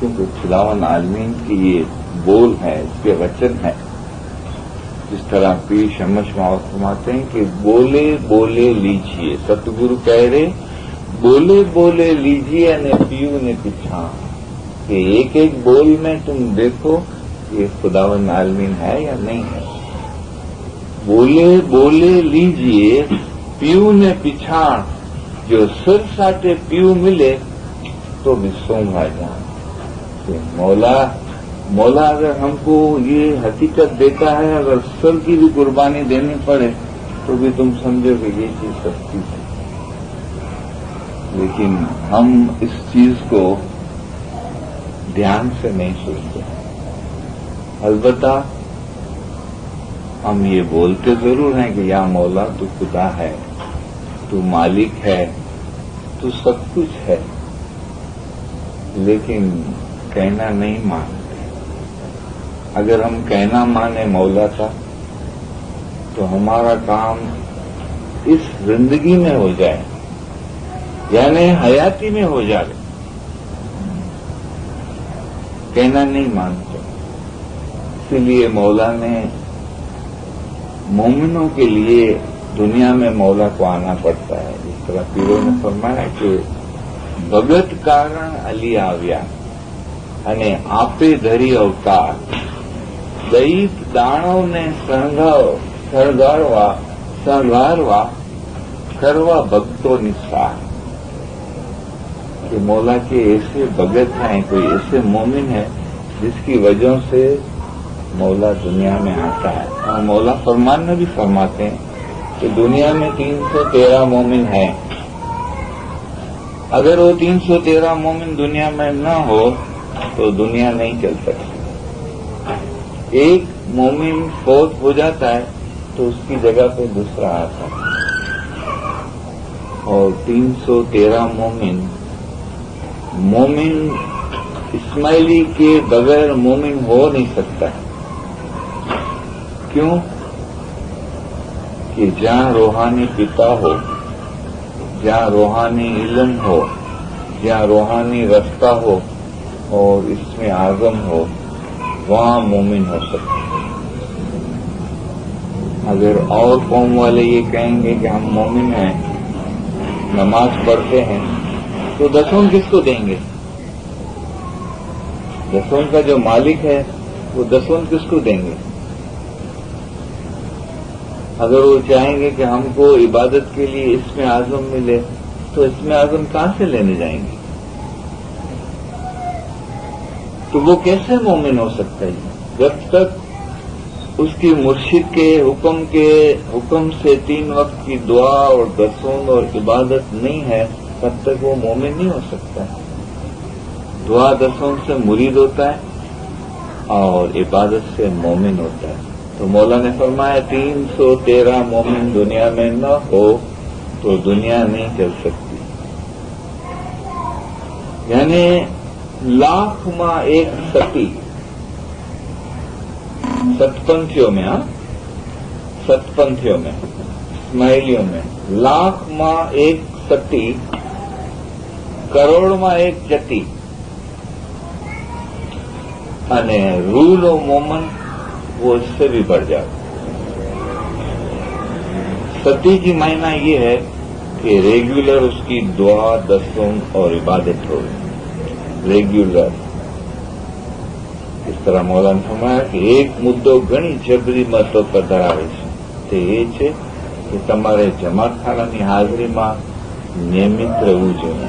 کیونکہ خداوند عالمین کی یہ بول ہے، اس کے وچن ہے. جس طرح پیر شمس فرماتے ہیں کہ بولے بولے لیجیے، ستگرو کہہ رہے بولے بولے لیجیے نے پیو نے پچھا، کہ ایک ایک بول میں تم دیکھو کہ خداوند عالمین ہے یا نہیں ہے. بولے بولے لیجیے پیو نے پچھاڑ، جو سر ساٹے پیو ملے تو بھی سونگا جان. کہ مولا اگر ہم کو یہ حقیقت دیتا ہے، اگر سر کی بھی قربانی دینی پڑے تو بھی تم سمجھو کہ یہ چیز سستی ہے. لیکن ہم اس چیز کو دھیان سے نہیں سوچتے. البتہ ہم یہ بولتے ضرور ہیں کہ یا مولا تو خدا ہے، تو مالک ہے، تو سب کچھ ہے، لیکن کہنا نہیں مانتے. اگر ہم کہنا مانے مولا کا تو ہمارا کام اس زندگی میں ہو جائے، یعنی حیاتی میں ہو جائے. کہنا نہیں مانتے. اسی لیے مولا نے مومنوں کے لیے دنیا میں مولا کو آنا پڑتا ہے. جس طرح پیروں نے فرمایا کہ ભગત કારણ અલી આવ્યા અને આપે ધરી અવતાર, દૈત દાણવને શણગારવા કરવા ભક્તોની સાર. کہ مولا کے ایسے بھگت ہیں، کوئی ایسے مومن ہے جس کی وجہ سے مولا دنیا میں آتا ہے. اور مولا فرمان میں بھی فرماتے ہیں کہ دنیا میں 313 مومن ہیں. اگر وہ 313 مومن دنیا میں نہ ہو تو دنیا نہیں چل سکتی. ایک مومن فوت ہو جاتا ہے تو اس کی جگہ پہ دوسرا آتا ہے، اور 313 مومن اسماعیلی کے بغیر مومن ہو نہیں سکتا ہے. کیوں؟ کہ جہاں روحانی پتا ہو، جہاں روحانی علم ہو، جہاں روحانی رستہ ہو اور اس میں اعظم ہو، وہاں مومن ہو سکتا ہے. اگر اور قوم والے یہ کہیں گے کہ ہم مومن ہیں، نماز پڑھتے ہیں، تو دسویں کس کو دیں گے؟ دسویں کا جو مالک ہے وہ دسویں کس کو دیں گے؟ اگر وہ چاہیں گے کہ ہم کو عبادت کے لیے اسم اعظم ملے تو اسم اعظم کہاں سے لینے جائیں گے؟ تو وہ کیسے مومن ہو سکتا ہے جب تک اس کی مرشد کے حکم سے 3 وقت کی دعا اور دسویں اور عبادت نہیں ہے، تب تک وہ مومن نہیں ہو سکتا ہے. دعا دسویں سے مرید ہوتا ہے اور عبادت سے مومن ہوتا ہے. تو مولا نے فرمایا 313 مومن دنیا میں نہ ہو تو دنیا نہیں چل سکتی. یعنی لاکھ ماں ایک ستی، ستپنتھیوں میں اسماعیلیوں میں لاکھ ماں ایک ستی، کروڑ ماں ایک جتی، અને રૂલ ઓફ મોમન وہ اس سے بھی بڑھ جاتا. ستی کی معنی یہ ہے کہ ریگولر اس کی دعا دسویں اور عبادت ہو، ریگولر. اس طرح مولانا فرمایا کہ ایک મુદ્દો ઘણી જબરી મતો પર ધરાવે છે. તે એ છે કે તમારે જમાતખાનાની હાજરીમાં નિયમિત રહેવું જોઈએ.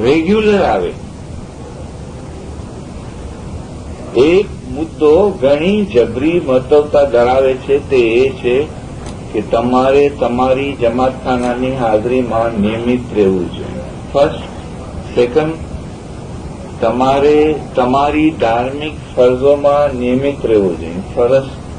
રેગ્યુલર આવે. એક મુદ્દો ઘણી જબરી મહત્વતા ધરાવે છે, તે એ છે કે તમારે તમારી જમાતખાનાની હાજરીમાં નિયમિત રહેવું જોઈએ. ફર્સ્ટ. સેકન્ડ, તમારે તમારી ધાર્મિક ફરજોમાં નિયમિત રહેવું જોઈએ. ફરજ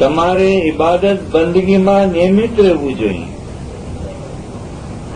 તમારે ઇબાદત બંદગીમાં નિયમિત રહેવું જોઈએ.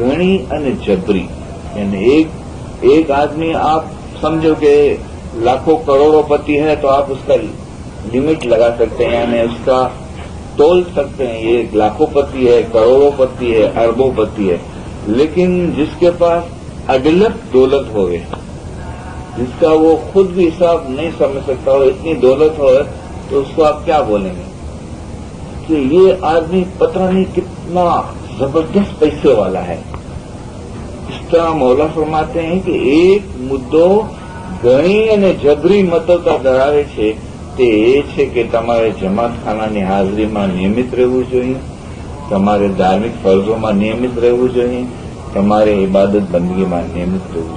ઘણી અને જબરી. یعنی ایک آدمی آپ سمجھو کہ لاکھوں کروڑوں پتی ہے تو آپ اس کا لمٹ لگا سکتے ہیں، یعنی اس کا تول سکتے ہیں، یہ لاکھوں پتی ہے، کروڑوں پتی ہے، اربوں پتی ہے. لیکن جس کے پاس اڈلت دولت ہوئے، جس کا وہ خود بھی حساب نہیں سمجھ سکتا ہو، اتنی دولت ہو تو اس کو آپ کیا بولیں گے کہ یہ آدمی پتہ نہیں کتنا زبردست پیسے والا ہے. اس طرح مولا فرماتے ہیں کہ ایک મુદ્દો ઘણી અને જબરી મતલતા ધરાવે છે તે એ છે કે તમારે જમાતખાનાની હાજરીમાં નિયમિત રહેવું જોઈએ, તમારે ધાર્મિક ફરજોમાં નિયમિત રહેવું જોઈએ, તમારે ઇબાદત બંદગીમાં નિયમિત રહેવું.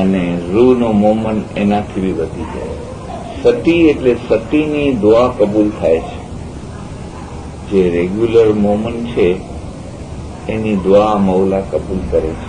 અને રૂનો મોમન એનાથી બી વધી જાય. સતી એટલે સતીની દુઆ કબૂલ થાય છે. જે રેગ્યુલર મોમન છે એની દુઆ મૌલા કબૂલ કરે છે.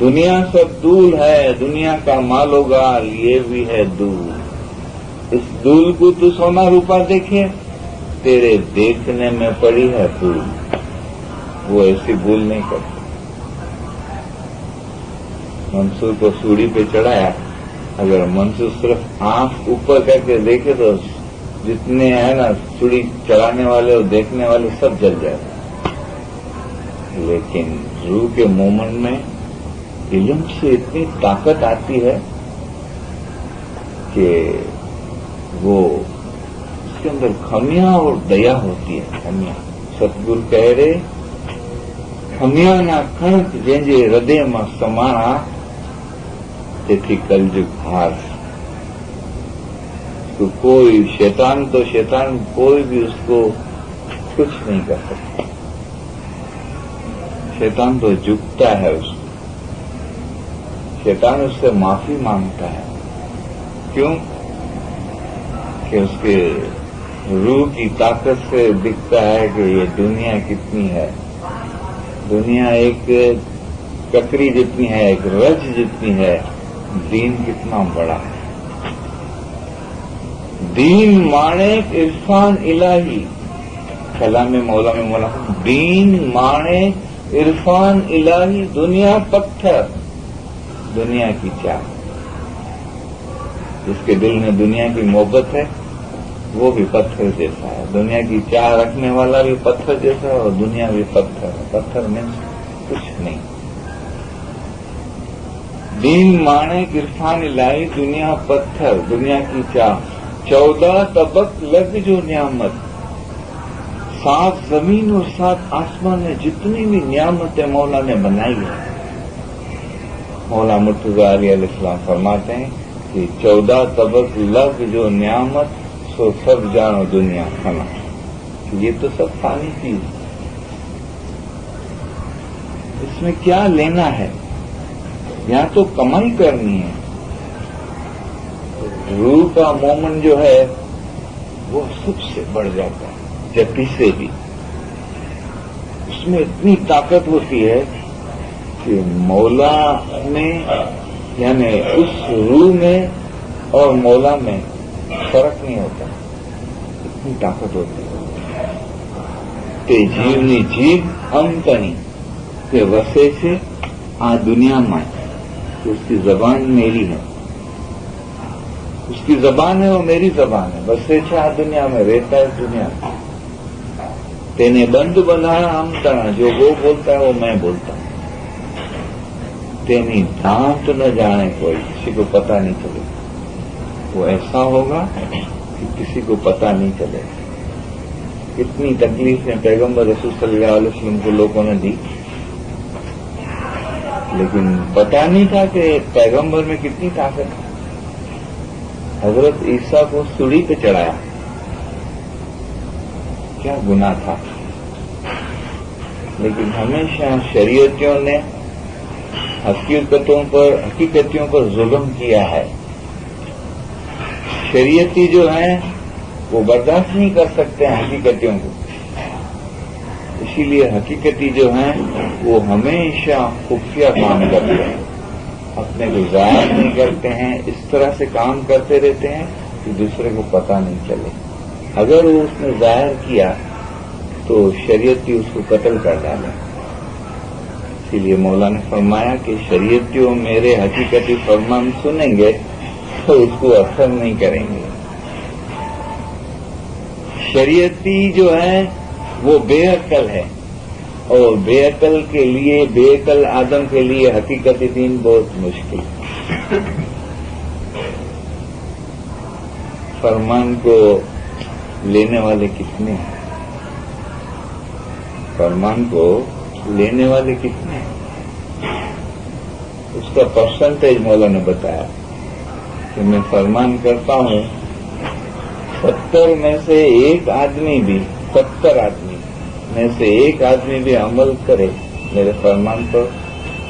دنیا سب دول ہے، دنیا کا مال و گال یہ بھی ہے دول. اس دول کو تو سونا روپا دیکھے، تیرے دیکھنے میں پڑی ہے دول. وہ ایسی بھول نہیں کرتے. منصور کو سوڑی پہ چڑھایا، اگر منصور صرف آنکھ اوپر کر کے دیکھے تو جتنے ہیں نا سوڑی چڑھانے والے اور دیکھنے والے سب جل جائے. لیکن روح کے مومنٹ میں علم سے اتنی طاقت آتی ہے کہ وہ اس کے اندر خمیاں اور دیا ہوتی ہے. خمیاں ستگور کہہ رہے خمیاں نہ کھنک جنجے ہردے میں سمانا تھی کلجگ ہار. تو کوئی شیطان کوئی بھی اس کو کچھ نہیں کر سکتا. شیطان تو جھکتا ہے اس کو. شیطان اس سے معافی مانگتا ہے. کیوں؟ کہ اس کے روح کی طاقت سے دکھتا ہے کہ یہ دنیا کتنی ہے. دنیا ایک ککری جتنی ہے، ایک رج جتنی ہے. دین کتنا بڑا ہے. دین مانک عرفان الہی. کلام مولا میں مولا دین مانک عرفان الہی. دنیا پتھر، دنیا کی چاہ. جس کے دل میں دنیا کی محبت ہے وہ بھی پتھر جیسا ہے. دنیا کی چاہ رکھنے والا بھی پتھر جیسا ہے اور دنیا بھی پتھر ہے. پتھر میں کچھ نہیں. دین مانک عرفان الہی. دنیا پتھر، دنیا کی چاہ. 14 طبق لگ جو نعمت. 7 زمین اور 7 آسمان میں جتنی بھی نعمتیں مولا نے بنائی ہے. مولا مرتضیٰ علیہ السلام فرماتے ہیں کہ 14 طبق لگ جو نعمت سو سب جانو دنیا فنا. یہ تو سب فانی چیز. اس میں کیا لینا ہے؟ یہاں تو کمائی کرنی ہے. روح کا مومنٹ جو ہے وہ سب سے بڑھ جاتا ہے جتی سے بھی. اس میں اتنی طاقت ہوتی ہے کہ مولا میں یعنی اس روح میں اور مولا میں فرق نہیں ہوتا. اتنی طاقت ہوتی ہے. تے جیونی جیو امتنی کہ وسے سے آ دنیا میں. اس کی زبان میری ہے، اس کی زبان ہے وہ میری زبان ہے. وسے سے آ دنیا میں رہتا ہے دنیا میں. تینے بند بنایا ہم تنا. جو وہ بولتا ہے وہ میں بولتا ہوں. تینی دھانت نہ جانے کوئی، کسی کو پتہ نہیں چلے. وہ ایسا ہوگا کہ کسی کو پتہ نہیں چلے. کتنی تکلیفیں پیغمبر رسول صلی اللہ علیہ وسلم کو لوگوں نے دی، لیکن پتہ نہیں تھا کہ پیغمبر میں کتنی طاقت ہے. حضرت عیسیٰ کو سوڑی پہ چڑھایا. کیا گناہ تھا. لیکن ہمیشہ شریعتیوں نے حقیقتوں پر ظلم کیا ہے. شریعتی جو ہیں وہ برداشت نہیں کر سکتے ہیں حقیقتوں کو. اسی لیے حقیقتی جو ہیں وہ ہمیشہ خفیہ کام کرتے ہیں، اپنے کو ظاہر نہیں کرتے ہیں. اس طرح سے کام کرتے رہتے ہیں کہ دوسرے کو پتہ نہیں چلے. اگر وہ اس نے ظاہر کیا تو شریعتی اس کو قتل کر ڈالے. اسی لیے مولا نے فرمایا کہ شریعتیوں میرے حقیقتی فرمان سنیں گے تو اس کو اثر نہیں کریں گے. شریعتی جو ہے وہ بے عقل ہے، اور بے عقل کے لیے، بے عقل آدم کے لیے حقیقتی دین بہت مشکل ہے. فرمان کو لینے والے کتنے ہیں؟ فرمان کو لینے والے کتنے ہیں؟ اس کا پرسنٹیج مولا نے بتایا کہ میں فرمان کرتا ہوں 70 میں سے ایک آدمی بھی، 70 آدمی میں سے ایک آدمی بھی عمل کرے میرے فرمان پر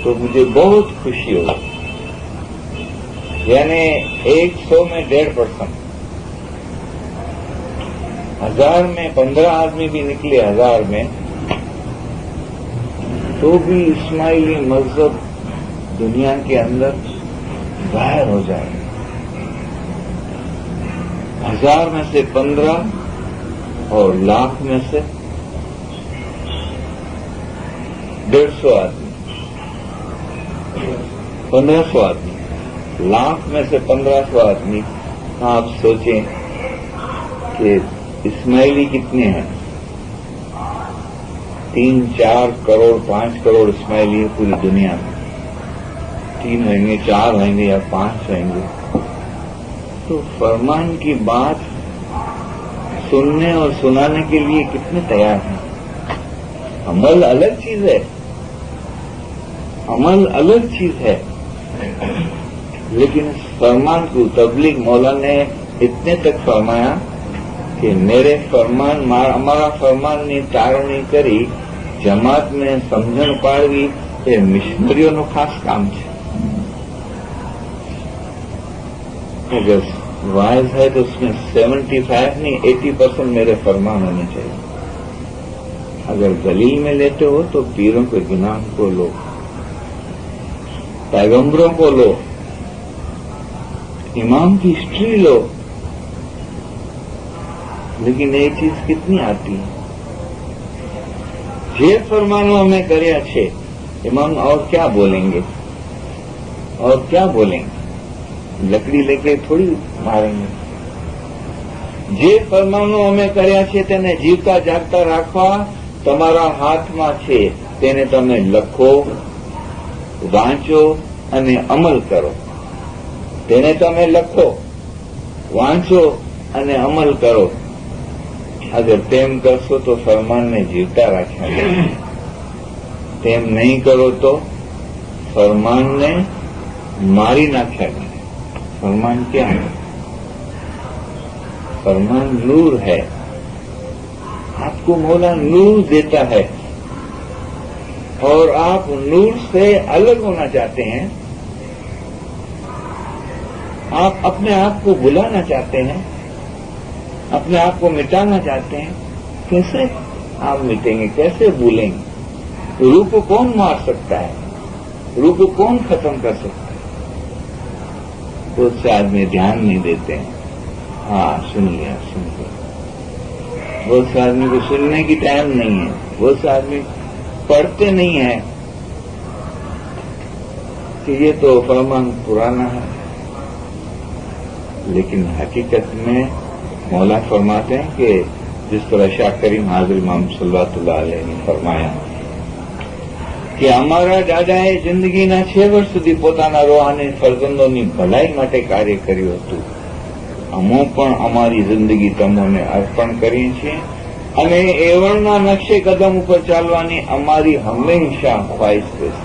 تو مجھے بہت خوشی ہوگی. یعنی 100 میں 1.5%. 1000 میں 15 آدمی بھی نکلے 1000 میں تو بھی اسماعیلی مذہب دنیا کے اندر ظاہر ہو جائے گا. 1000 میں سے 15 اور لاکھ میں سے 150 آدمی, 1500 آدمی, لاکھ میں سے 1500 آدمی. آپ سوچیں کہ اسماعیلی کتنے ہیں؟ 3, 4 کروڑ 5 کروڑ اسماعیلی پوری دنیا میں. 3 ہوئیں گے, 4 ہوئیں گے یا 5 ہوئیں گے. تو فرمان کی بات سننے اور سنانے کے لیے کتنے تیار ہیں؟ عمل الگ چیز ہے, عمل الگ چیز ہے. لیکن اس فرمان کو تبلیغ مولا نے اتنے تک فرمایا کہ میرے فرمان ہمارا فرمان نے تارونی کری جماعت میں سمجھن پاڑوی یہ مشنریوں خاص کام ہے. اگر وائز ہے تو اس میں 75 نہیں 80% میرے فرمان ہونے چاہیے. اگر دلیل میں لیتے ہو تو پیروں کے گناہ کو لو, پیغمبروں کو لو, امام کی ہسٹری لو. لیکن یہ چیز کتنی آتی ہے؟ یہ فرمانوں ہمیں کرے اچھے امام اور کیا بولیں گے, اور کیا بولیں گے؟ لکڑی لے کے تھوڑی ماریں گے. જે ફરમાનો અમે કર્યા છે તેને જીવતા જાગતા રાખવા તમારા હાથમાં છે. તેને તમે લખો, વાંચો અને અમલ કરો. તેને તમે લખો, વાંચો અને અમલ કરો. અગર તેમ કરશો તો ફરમાનને જીવતા રાખ્યા જશે. તેમ નહીં કરો તો ફરમાનને મારી નાખ્યા જશે. فرمان کیا ہے؟ فرمان نور ہے. آپ کو مولا نور دیتا ہے اور آپ نور سے الگ ہونا چاہتے ہیں. آپ اپنے آپ کو بلانا چاہتے ہیں, اپنے آپ کو مٹانا چاہتے ہیں. کیسے آپ مٹیں گے, کیسے بھولیں گے؟ روح کو کون مار سکتا ہے؟ روح کو کون ختم کر سکتا ہے؟ بہت سے آدمی دھیان نہیں دیتے ہیں. ہاں سن لیا. بہت سے آدمی کو سننے کی ٹائم نہیں ہے. بہت سے آدمی پڑھتے نہیں ہیں کہ یہ تو فرمان پرانا ہے. لیکن حقیقت میں مولا فرماتے ہیں کہ جس طرح شاہ کریم حاضر امام صلی اللہ علیہ نے فرمایا કે અમારા દાદાએ જિંદગીના 6 વર્ષ સુધી પોતાના રોહાની ફરજંદોની ભલાઈ માટે કાર્ય કર્યું હતું. અમો પણ અમારી જિંદગી તમોને અર્પણ કરીએ છીએ અને એવણના નકશે કદમ ઉપર ચાલવાની અમારી હંમેશા ખ્વાહિશ રહેશે.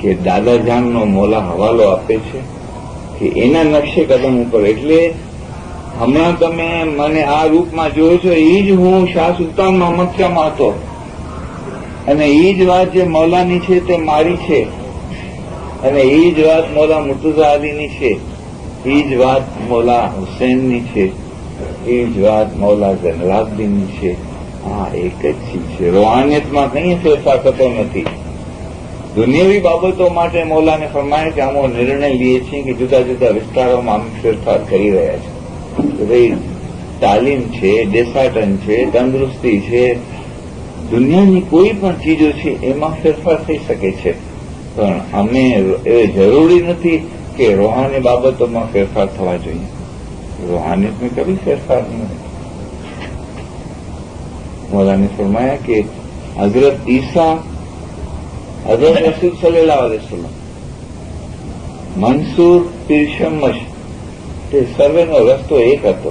કે દાદા જાનનો મોલા હવાલો આપે છે કે એના નકશે કદમ ઉપર. એટલે હમણાં તમે મને આ રૂપમાં જોયો છો, એ જ હું શાહ સુલતાન મોહમ્મદ શાહમાં હતો અને એ જ વાત જે મૌલાની છે તે મારી છે અને એ જ વાત મૌલા મુર્તુઝા અલીની છે, એ જ વાત મૌલા હુસૈનની છે, એ જ વાત મૌલા ઝૈનુલાબ્દીનની છે. હા, એક જ ચીજ છે. રૂહાનિયતમાં કંઈ ફેરફાર થતો નથી. દુનિયાવી બાબતો માટે મૌલાને ફરમાય કે અમે નિર્ણય લઈએ છીએ કે જુદા જુદા વિસ્તારોમાં અમે ફેરફાર કરી રહ્યા છીએ. ભાઈ તાલીમ છે, દેશાટન છે, તંદુરસ્તી છે, દુનિયાની કોઈ પણ ચીજો છે એમાં ફેરફાર થઈ શકે છે. પણ અમે એ જરૂરી નથી કે રૂહાની બાબતોમાં ફેરફાર થવા જોઈએ. રૂહાનિયતમાં કભી ફેરફાર નહીં હોય. મૌલાને ફરમાયા કે હઝરત ઈસા, હઝરત રસૂલ સલ્લલ્લાહુ અલૈહિ વસલ્લમ, મંસૂર, પીર શમ્મશ, તે સર્વેનો રસ્તો એક હતો.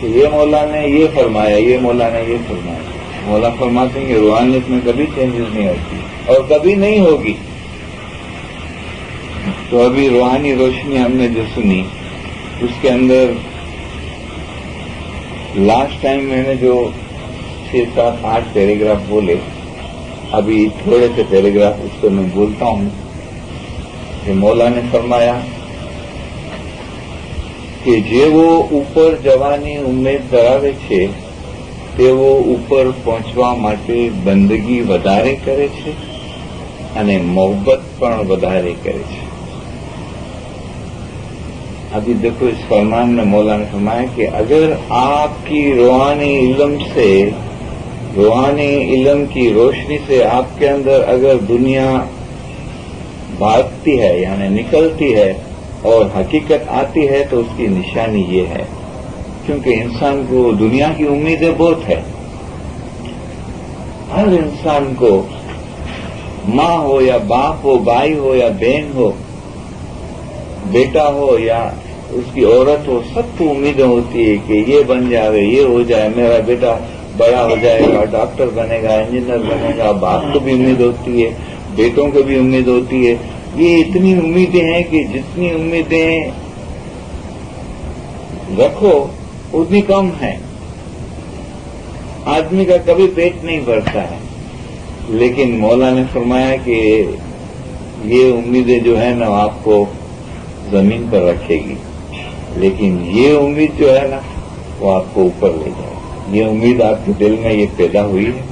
کہ یہ مولا نے یہ فرمایا، یہ مولا نے یہ فرمایا. مولا فرماتے ہیں کہ روحانیت میں کبھی چینجز نہیں ہوتی اور کبھی نہیں ہوگی. تو ابھی روحانی روشنی ہم نے جو سنی اس کے اندر لاسٹ ٹائم میں نے جو 6, 7, 8 پیراگراف بولے، ابھی تھوڑے سے پیراگراف اس کو میں بولتا ہوں کہ مولا نے فرمایا کہ જેવો ઉપર જવાની ઉમેદ ધરાવે છે તેઓ ઉપર પહોંચવા માટે બંદગી વધારે કરે છે અને મોહબ્બત પણ વધારે કરે છે. ابھی دیکھو اس فرمان میں مولا نے فرمایا کہ اگر آپ کی روحانی علم کی روشنی سے آپ کے اندر اگر دنیا بھاگتی ہے یعنی نکلتی ہے اور حقیقت آتی ہے تو اس کی نشانی یہ ہے، کیونکہ انسان کو دنیا کی امیدیں بہت ہے. ہر انسان کو ماں ہو یا باپ ہو، بھائی ہو یا بہن ہو، بیٹا ہو یا اس کی عورت ہو، سب کو امیدیں ہوتی ہے کہ یہ بن جائے، یہ ہو جائے، میرا بیٹا بڑا ہو جائے گا، ڈاکٹر بنے گا، انجینئر بنے گا. باپ کو بھی امید ہوتی ہے، بیٹوں کو بھی امید ہوتی ہے. یہ اتنی امیدیں ہیں کہ جتنی امیدیں رکھو اتنی کم ہیں. آدمی کا کبھی پیٹ نہیں بھرتا ہے. لیکن مولا نے فرمایا کہ یہ امیدیں جو ہے نا آپ کو زمین پر رکھے گی، لیکن یہ امید جو ہے نا وہ آپ کو اوپر لے جائے. یہ امید آپ کے دل میں یہ پیدا ہوئی ہے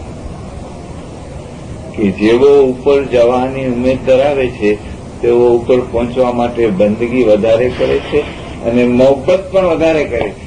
کہ જેવો ઉપર જવાની ઉમેદ ધરાવે છે તેઓ ઉપર પહોંચવા માટે બંદગી વધારે કરે છે અને મોહબ્બત પણ વધારે કરે છે.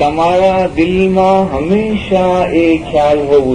તમારા દિલમાં હંમેશા એ ખ્યાલ હોવું